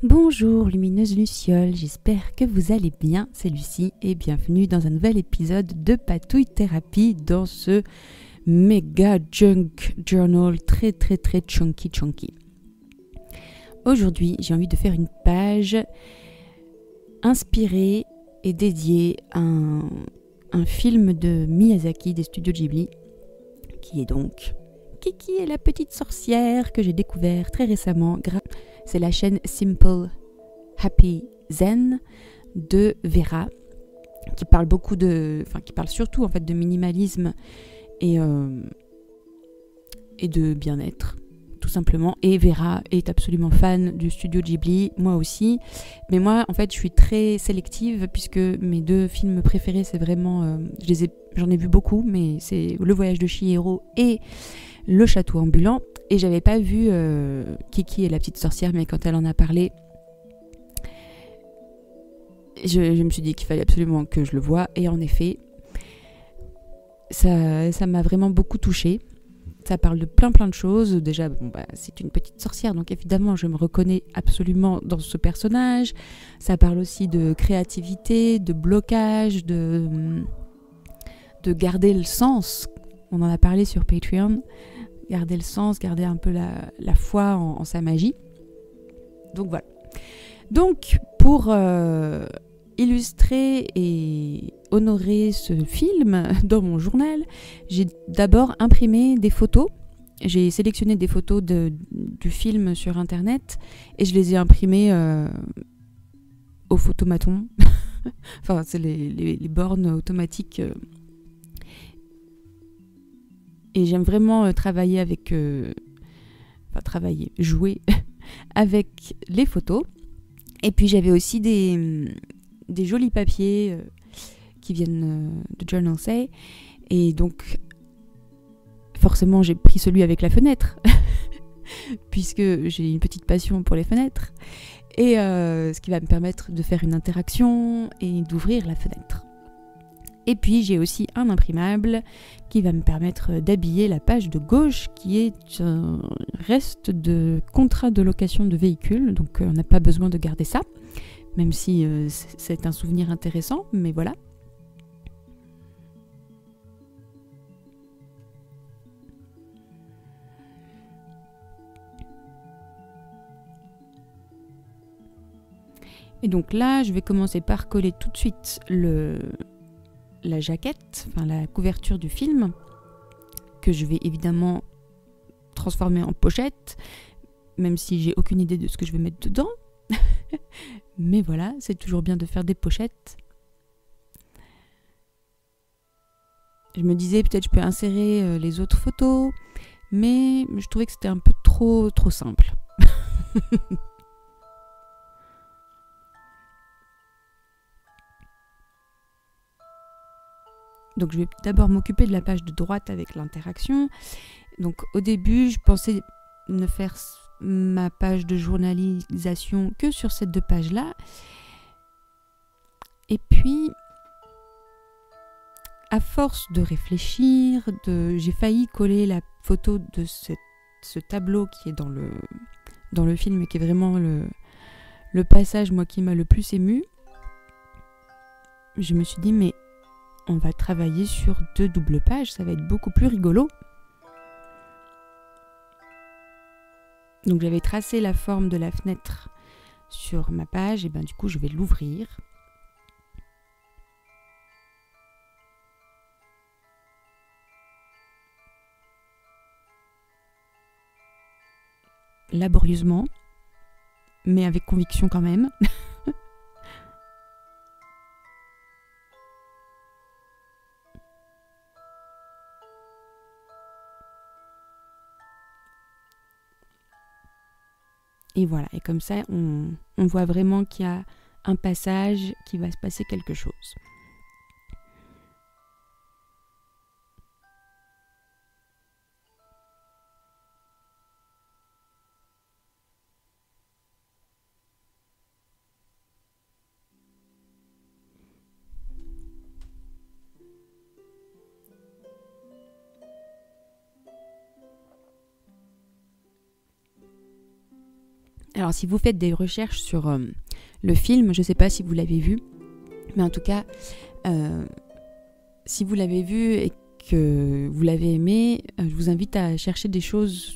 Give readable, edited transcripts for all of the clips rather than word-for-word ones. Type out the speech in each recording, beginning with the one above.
Bonjour lumineuse Luciole, j'espère que vous allez bien, c'est Lucie et bienvenue dans un nouvel épisode de Patouille Thérapie dans ce méga junk journal très chunky. Aujourd'hui j'ai envie de faire une page inspirée et dédiée à un film de Miyazaki des studios Ghibli qui est donc Kiki et la petite sorcière que j'ai découvert très récemment. C'est la chaîne Simple Happy Zen de Vera qui parle qui parle surtout en fait de minimalisme et de bien-être tout simplement. Et Vera est absolument fan du studio Ghibli, moi aussi. Mais moi en fait je suis très sélective puisque mes deux films préférés c'est vraiment j'en ai vu beaucoup, mais c'est Le Voyage de Chihiro et Le Château Ambulant. Et j'avais pas vu Kiki et la petite sorcière, mais quand elle en a parlé, je me suis dit qu'il fallait absolument que je le voie. Et en effet, ça m'a vraiment beaucoup touchée. Ça parle de plein de choses. Déjà, c'est une petite sorcière, donc évidemment, je me reconnais absolument dans ce personnage. Ça parle aussi de créativité, de blocage, de garder le sens. On en a parlé sur Patreon. Garder le sens, garder un peu la foi en sa magie. Donc voilà. Donc pour illustrer et honorer ce film dans mon journal, j'ai d'abord imprimé des photos. J'ai sélectionné des photos du film sur internet et je les ai imprimées au photomaton. Enfin, c'est les bornes automatiques. Et j'aime vraiment jouer avec les photos. Et puis j'avais aussi des jolis papiers qui viennent de Journal Say. Et donc, forcément, j'ai pris celui avec la fenêtre, puisque j'ai une petite passion pour les fenêtres. Et ce qui va me permettre de faire une interaction et d'ouvrir la fenêtre. Et puis j'ai aussi un imprimable qui va me permettre d'habiller la page de gauche qui est un reste de contrat de location de véhicule. Donc on n'a pas besoin de garder ça, même si c'est un souvenir intéressant, mais voilà. Et donc là, je vais commencer par coller tout de suite la jaquette, enfin la couverture du film, que je vais évidemment transformer en pochette, même si j'ai aucune idée de ce que je vais mettre dedans. Mais voilà, c'est toujours bien de faire des pochettes. Je me disais peut-être je peux insérer les autres photos, mais je trouvais que c'était un peu trop simple. Donc je vais d'abord m'occuper de la page de droite avec l'interaction. Donc au début, je pensais ne faire ma page de journalisation que sur ces deux pages-là. Et puis, à force de réfléchir, j'ai failli coller la photo de ce tableau qui est dans le film et qui est vraiment le passage moi qui m'a le plus ému. Je me suis dit mais on va travailler sur 2 doubles pages, ça va être beaucoup plus rigolo. Donc j'avais tracé la forme de la fenêtre sur ma page et du coup je vais l'ouvrir. Laborieusement, mais avec conviction quand même. Et voilà, et comme ça, on voit vraiment qu'il y a un passage, qu'il va se passer quelque chose. Alors si vous faites des recherches sur le film, je ne sais pas si vous l'avez vu, mais en tout cas, si vous l'avez vu et que vous l'avez aimé, je vous invite à chercher des choses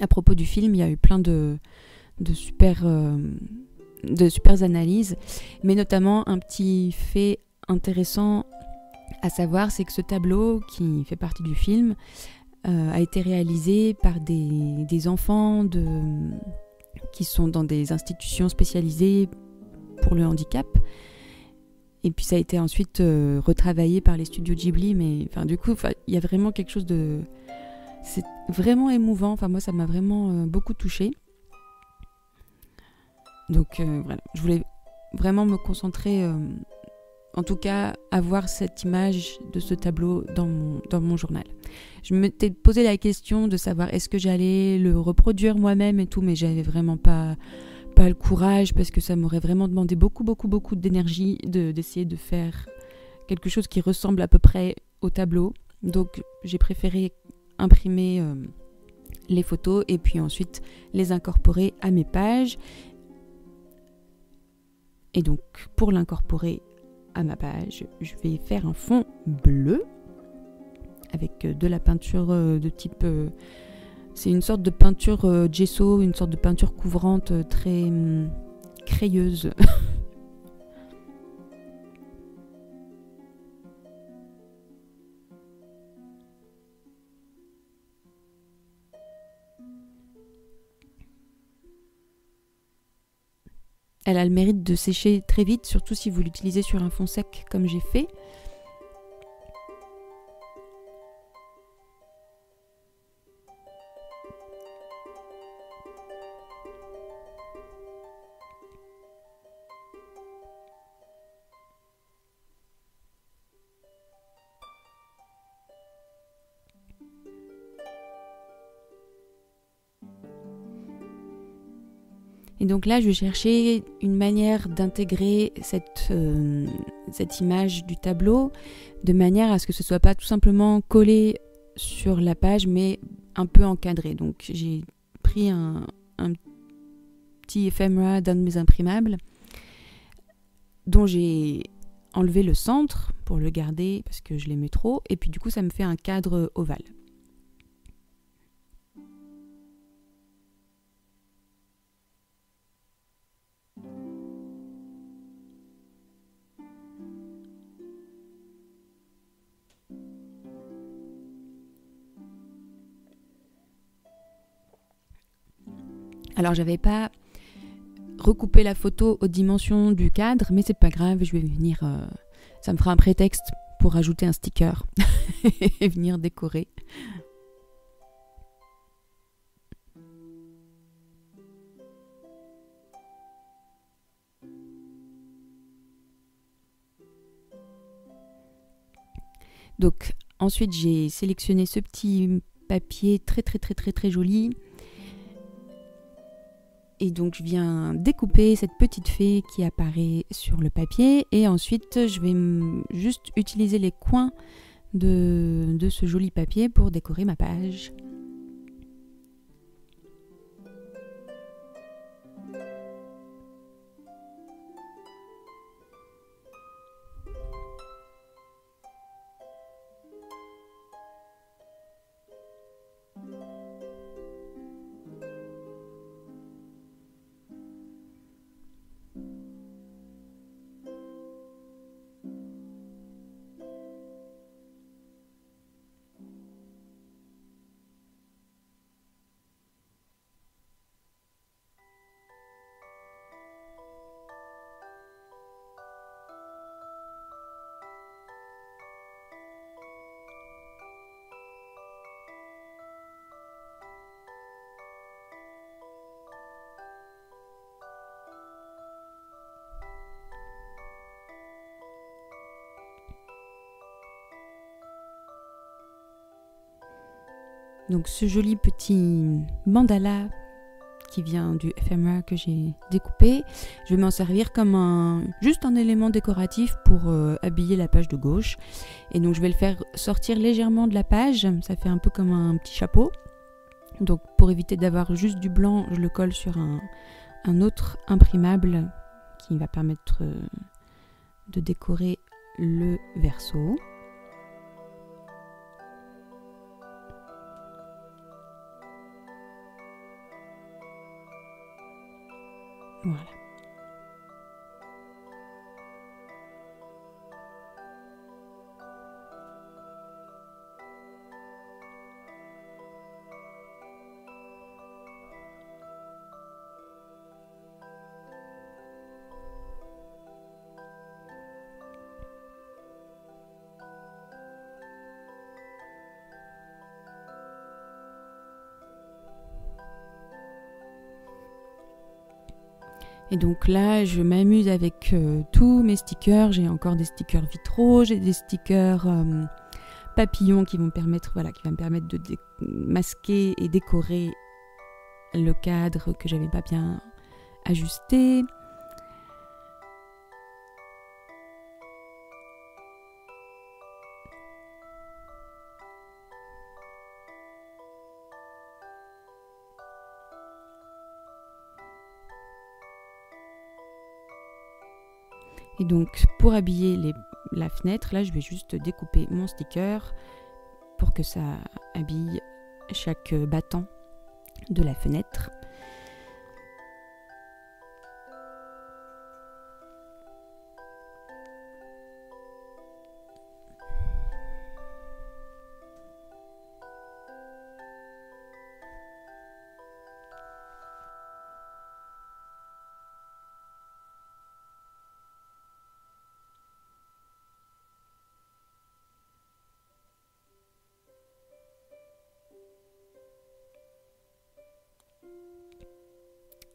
à propos du film. Il y a eu plein de super analyses, mais notamment un petit fait intéressant à savoir, c'est que ce tableau qui fait partie du film a été réalisé par des enfants qui sont dans des institutions spécialisées pour le handicap. Et puis ça a été ensuite retravaillé par les studios Ghibli, mais du coup, il y a vraiment quelque chose de... C'est vraiment émouvant, moi ça m'a vraiment beaucoup touchée. Donc voilà, je voulais vraiment me concentrer, en tout cas, à voir cette image de ce tableau dans mon journal. Je m'étais posé la question de savoir est-ce que j'allais le reproduire moi-même et tout, mais j'avais vraiment pas le courage parce que ça m'aurait vraiment demandé beaucoup d'énergie d'essayer de faire quelque chose qui ressemble à peu près au tableau. Donc j'ai préféré imprimer les photos et puis ensuite les incorporer à mes pages. Et donc pour l'incorporer à ma page, je vais faire un fond bleu avec de la peinture de type... c'est une sorte de peinture gesso, une sorte de peinture couvrante très crayeuse. Elle a le mérite de sécher très vite, surtout si vous l'utilisez sur un fond sec comme j'ai fait. Et donc là, je cherchais une manière d'intégrer cette image du tableau de manière à ce que ce ne soit pas tout simplement collé sur la page, mais un peu encadré. Donc j'ai pris un petit ephemera d'un de mes imprimables dont j'ai enlevé le centre pour le garder parce que je l'aimais trop. Et puis du coup, ça me fait un cadre ovale. Alors j'avais pas recoupé la photo aux dimensions du cadre, mais c'est pas grave, je vais venir, ça me fera un prétexte pour ajouter un sticker et venir décorer. Donc ensuite j'ai sélectionné ce petit papier très joli. Et donc je viens découper cette petite fée qui apparaît sur le papier et ensuite je vais juste utiliser les coins de ce joli papier pour décorer ma page. Donc ce joli petit mandala qui vient du ephemera que j'ai découpé, je vais m'en servir comme juste un élément décoratif pour habiller la page de gauche. Et donc je vais le faire sortir légèrement de la page, ça fait un peu comme un petit chapeau. Donc pour éviter d'avoir juste du blanc, je le colle sur un autre imprimable qui va permettre de décorer le verso. Voilà. Et donc là, je m'amuse avec tous mes stickers. J'ai encore des stickers vitraux, j'ai des stickers papillons qui vont me permettre, de masquer et décorer le cadre que j'avais pas bien ajusté. Et donc pour habiller la fenêtre, là je vais juste découper mon sticker pour que ça habille chaque battant de la fenêtre.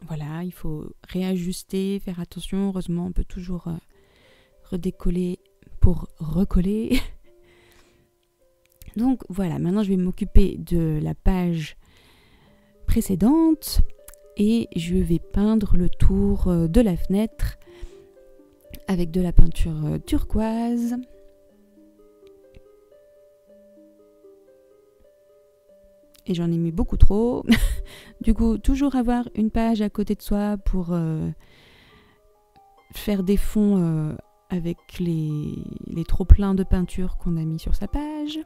Voilà, il faut réajuster, faire attention. Heureusement, on peut toujours redécoller pour recoller. Donc voilà, maintenant je vais m'occuper de la page précédente et je vais peindre le tour de la fenêtre avec de la peinture turquoise. Et j'en ai mis beaucoup trop. Du coup, toujours avoir une page à côté de soi pour faire des fonds avec les trop-pleins de peinture qu'on a mis sur sa page.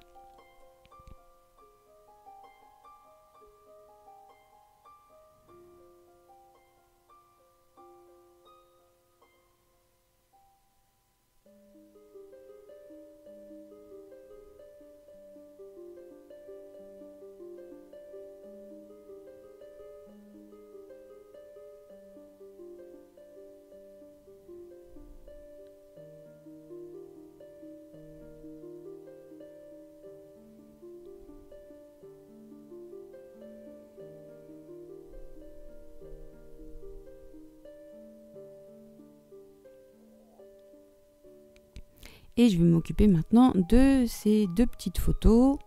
Et je vais m'occuper maintenant de ces deux petites photos.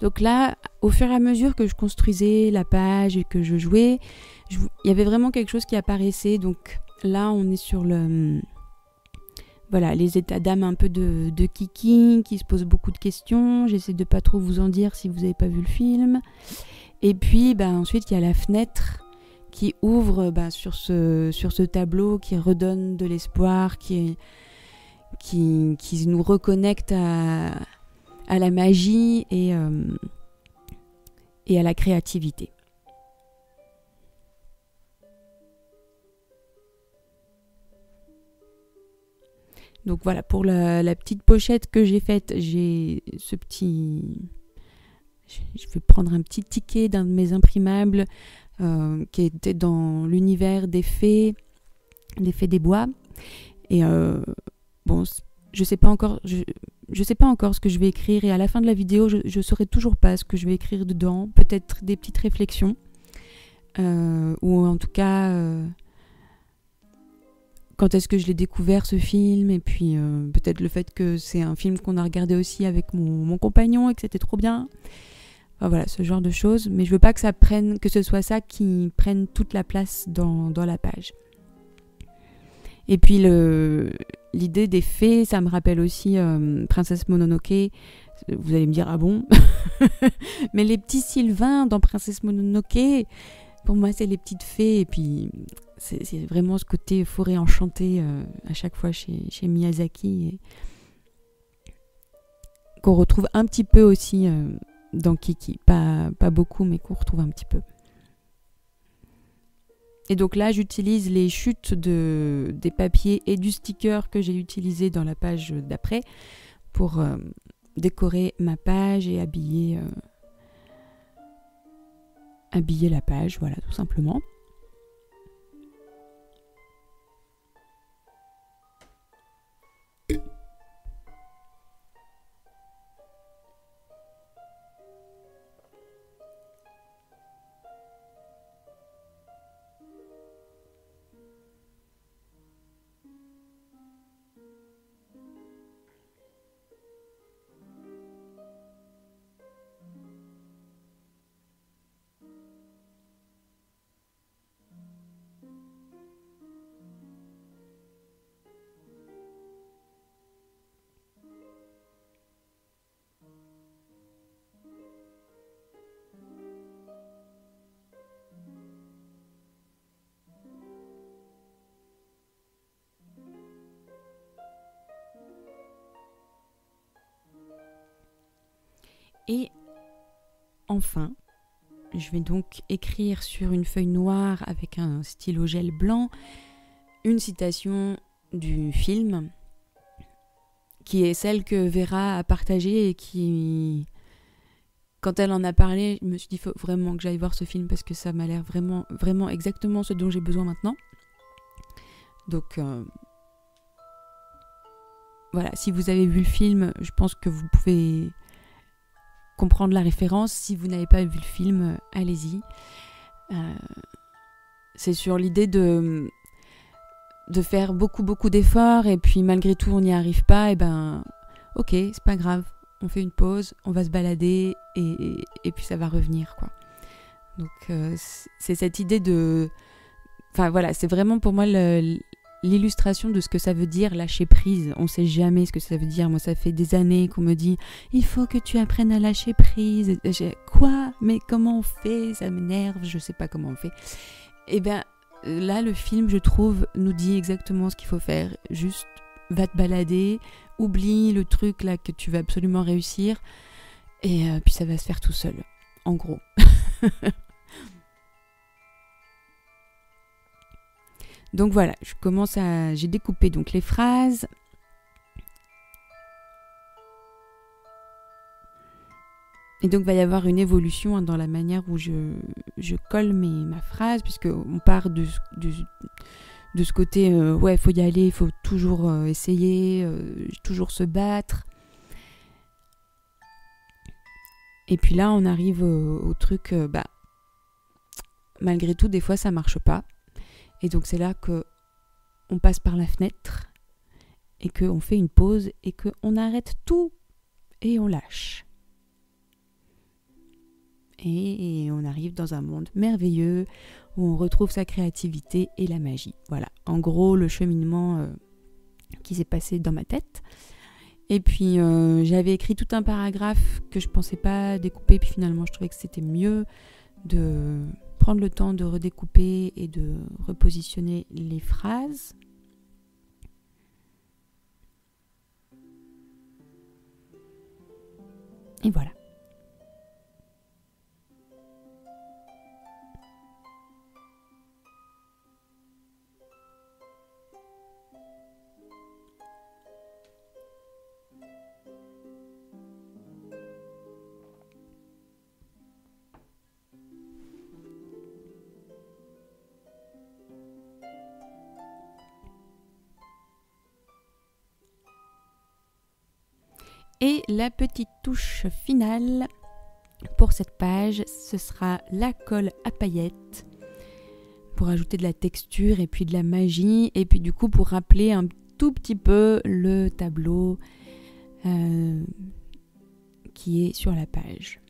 Donc là, au fur et à mesure que je construisais la page et que je jouais, il y avait vraiment quelque chose qui apparaissait. Donc là, on est sur les états d'âme un peu de Kiki, qui se pose beaucoup de questions. J'essaie de pas trop vous en dire si vous n'avez pas vu le film. Et puis ensuite, il y a la fenêtre qui ouvre sur ce tableau, qui redonne de l'espoir, qui nous reconnecte à la magie et à la créativité. Donc voilà, pour la petite pochette que j'ai faite, j'ai ce petit... Je vais prendre un petit ticket d'un de mes imprimables qui était dans l'univers des fées des bois. Et je sais pas encore ce que je vais écrire, et à la fin de la vidéo, je saurai toujours pas ce que je vais écrire dedans. Peut-être des petites réflexions, ou en tout cas quand est-ce que je l'ai découvert ce film, et puis peut-être le fait que c'est un film qu'on a regardé aussi avec mon compagnon et que c'était trop bien. Enfin, voilà, ce genre de choses. Mais je veux pas que ce soit ça qui prenne toute la place dans la page. Et puis l'idée des fées, ça me rappelle aussi Princesse Mononoke, Vous allez me dire, ah bon? Mais les petits Sylvains dans Princesse Mononoke, pour moi, c'est les petites fées. Et puis, c'est vraiment ce côté forêt enchantée à chaque fois chez Miyazaki. Qu'on retrouve un petit peu aussi dans Kiki. Pas beaucoup, mais qu'on retrouve un petit peu. Et donc là, j'utilise les chutes des papiers et du sticker que j'ai utilisé dans la page d'après pour décorer ma page et habiller la page, voilà, tout simplement. Et enfin, je vais donc écrire sur une feuille noire avec un stylo gel blanc une citation du film qui est celle que Vera a partagée et qui, quand elle en a parlé, je me suis dit faut vraiment que j'aille voir ce film parce que ça m'a l'air vraiment, vraiment exactement ce dont j'ai besoin maintenant. Donc voilà, si vous avez vu le film, je pense que vous pouvez comprendre la référence. Si vous n'avez pas vu le film, allez-y. C'est sur l'idée de faire beaucoup d'efforts et puis malgré tout on n'y arrive pas, et ben ok, c'est pas grave, on fait une pause, on va se balader et puis ça va revenir, quoi. Donc c'est cette idée de... Enfin voilà, c'est vraiment pour moi l'illustration de ce que ça veut dire lâcher prise. On sait jamais ce que ça veut dire. Moi, ça fait des années qu'on me dit il faut que tu apprennes à lâcher prise. Quoi? Mais comment on fait? Ça m'énerve, je sais pas comment on fait. Et bien là, le film, je trouve, nous dit exactement ce qu'il faut faire. Juste, va te balader, oublie le truc là que tu vas absolument réussir, et puis ça va se faire tout seul, en gros. Donc voilà, j'ai découpé donc les phrases. Et donc, il va y avoir une évolution dans la manière où je colle ma phrase, puisqu'on part de ce côté, ouais, il faut y aller, il faut toujours essayer, toujours se battre. Et puis là, on arrive au truc, malgré tout, des fois, ça marche pas. Et donc, c'est là qu'on passe par la fenêtre et qu'on fait une pause et qu'on arrête tout et on lâche. Et on arrive dans un monde merveilleux où on retrouve sa créativité et la magie. Voilà, en gros, le cheminement qui s'est passé dans ma tête. Et puis, j'avais écrit tout un paragraphe que je pensais pas découper. Puis finalement, je trouvais que c'était mieux de prendre le temps de redécouper et de repositionner les phrases. Et voilà. Et la petite touche finale pour cette page, ce sera la colle à paillettes pour ajouter de la texture et puis de la magie. Et puis du coup, pour rappeler un tout petit peu le tableau qui est sur la page.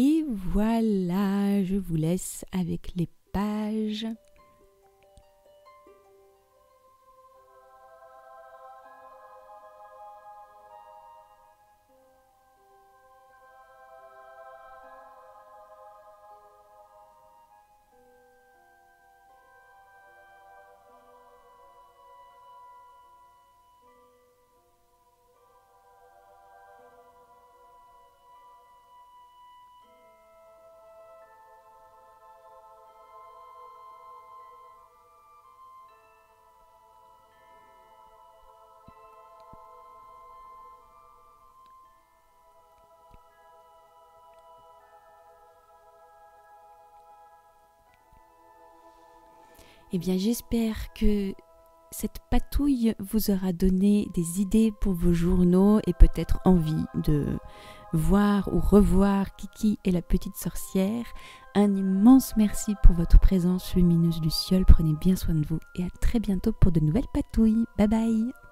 Et voilà, je vous laisse avec les pages. Eh bien, j'espère que cette patouille vous aura donné des idées pour vos journaux et peut-être envie de voir ou revoir Kiki et la petite sorcière. Un immense merci pour votre présence lumineuse Luciole. Prenez bien soin de vous et à très bientôt pour de nouvelles patouilles. Bye bye!